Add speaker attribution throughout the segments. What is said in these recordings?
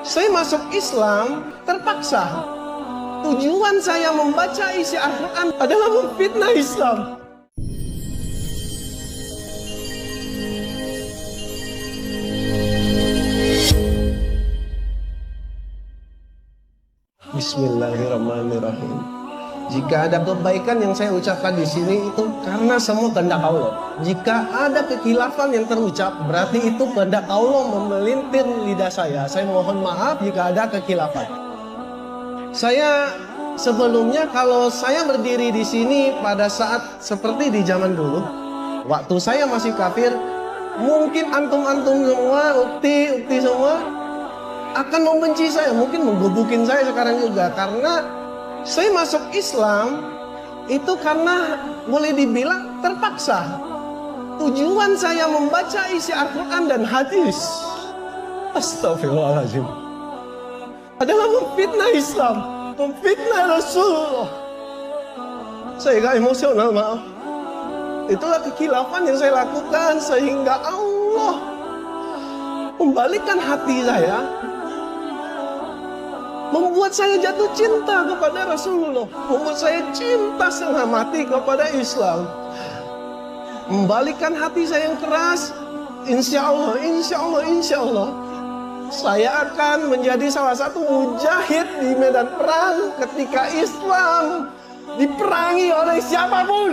Speaker 1: Saya masuk Islam terpaksa. Tujuan saya membaca isi Al-Quran adalah memfitnah Islam. Bismillahirrahmanirrahim. Jika ada kebaikan yang saya ucapkan di sini itu karena semua kehendak Allah. Jika ada kekhilafan yang terucap, berarti itu kehendak Allah memelintir lidah saya. Saya mohon maaf jika ada kekhilafan. Saya sebelumnya kalau saya berdiri di sini pada saat seperti di zaman dulu, waktu saya masih kafir, mungkin antum-antum semua, ukti semua akan membenci saya, mungkin menggebukin saya sekarang juga, karena saya masuk Islam itu karena boleh dibilang terpaksa. Tujuan saya membaca isi Al-Quran dan hadis, astagfirullahaladzim, adalah memfitnah Islam, memfitnah Rasulullah. Saya gak emosional, maaf. Itulah kekhilafan yang saya lakukan sehingga Allah membalikkan hati saya, membuat saya jatuh cinta kepada Rasulullah, membuat saya cinta setengah mati kepada Islam, membalikkan hati saya yang keras. Insya Allah, saya akan menjadi salah satu mujahid di medan perang ketika Islam diperangi oleh siapapun.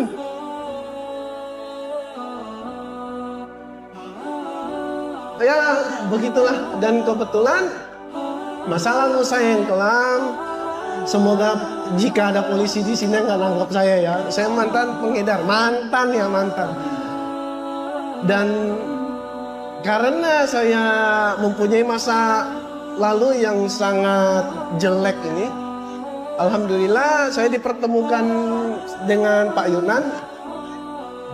Speaker 1: Ya begitulah, dan kebetulan masa lalu saya yang kelam. Semoga jika ada polisi di sini nggak nangkap saya ya. Saya mantan pengedar, mantan. Dan karena saya mempunyai masa lalu yang sangat jelek ini, alhamdulillah saya dipertemukan dengan Pak Yunan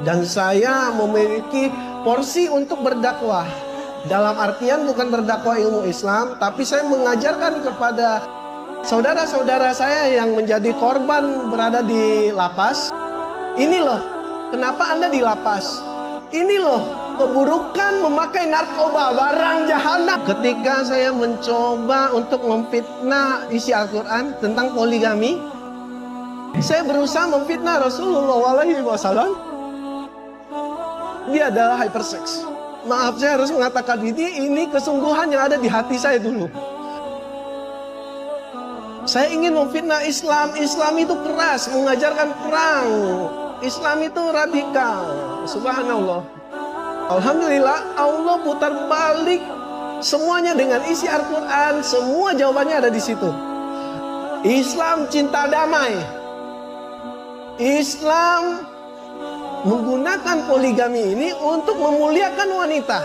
Speaker 1: dan saya memiliki porsi untuk berdakwah. Dalam artian bukan berdakwah ilmu Islam, tapi saya mengajarkan kepada saudara-saudara saya yang menjadi korban berada di lapas. Ini loh, kenapa Anda di lapas? Ini loh, keburukan memakai narkoba, barang jahanam. Ketika saya mencoba untuk memfitnah isi Al-Quran tentang poligami, saya berusaha memfitnah Rasulullah SAW. Dia adalah hypersex. Maaf, saya harus mengatakan ini kesungguhan yang ada di hati saya dulu. Saya ingin memfitnah Islam. Islam itu keras, mengajarkan perang. Islam itu radikal. Subhanallah. Alhamdulillah, Allah putar balik semuanya dengan isi Al-Quran. Semua jawabannya ada di situ. Islam cinta damai. Islam menggunakan poligami ini untuk memuliakan wanita.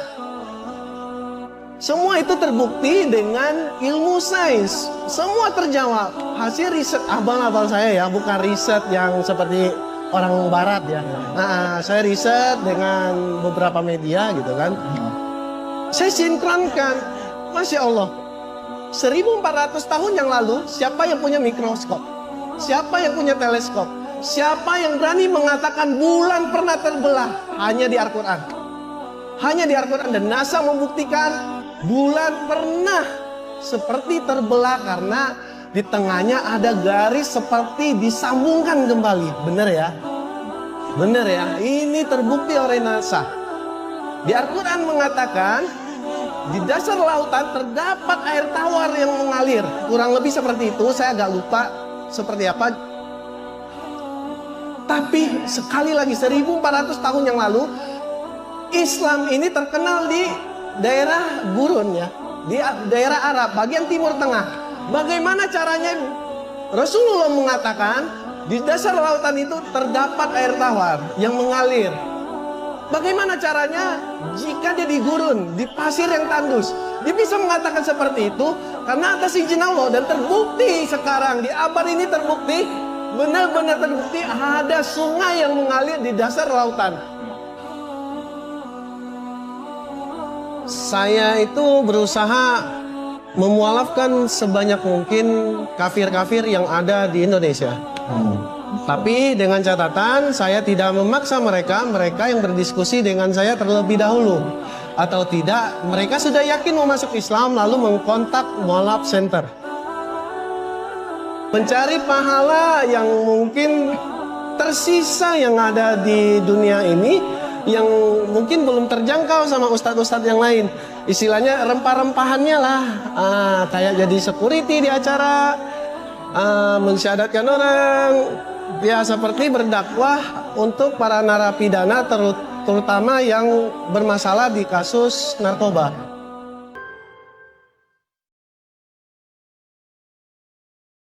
Speaker 1: Semua itu terbukti dengan ilmu sains. Semua terjawab. Hasil riset abang-abang saya ya, bukan riset yang seperti orang barat ya. Nah, saya riset dengan beberapa media gitu kan. Saya sinkronkan. Masya Allah, 1400 tahun yang lalu, siapa yang punya mikroskop? Siapa yang punya teleskop? Siapa yang berani mengatakan bulan pernah terbelah? Hanya di Al-Quran. Hanya di Al-Quran. Dan NASA membuktikan bulan pernah seperti terbelah karena di tengahnya ada garis seperti disambungkan kembali. Benar ya? Benar ya? Ini terbukti oleh NASA. Di Al-Quran mengatakan di dasar lautan terdapat air tawar yang mengalir. Kurang lebih seperti itu. Saya agak lupa seperti apa. Tapi sekali lagi 1400 tahun yang lalu Islam ini terkenal di daerah gurun ya, di daerah Arab, bagian timur tengah. Bagaimana caranya? Rasulullah mengatakan di dasar lautan itu terdapat air tawar yang mengalir. Bagaimana caranya? Jika dia di gurun, di pasir yang tandus, dia bisa mengatakan seperti itu karena atas izin Allah. Dan terbukti sekarang di abad ini terbukti, benar-benar terbukti ada sungai yang mengalir di dasar lautan. Saya itu berusaha memualafkan sebanyak mungkin kafir-kafir yang ada di Indonesia. Tapi dengan catatan saya tidak memaksa mereka yang berdiskusi dengan saya terlebih dahulu. atau tidak, mereka sudah yakin mau masuk Islam lalu mengkontak Mualaf Center. Mencari pahala yang mungkin tersisa yang ada di dunia ini, yang mungkin belum terjangkau sama ustadz-ustadz yang lain. Istilahnya rempah-rempahannya lah, kayak jadi security di acara, mensyahadatkan orang, ya seperti berdakwah untuk para narapidana terutama yang bermasalah di kasus narkoba.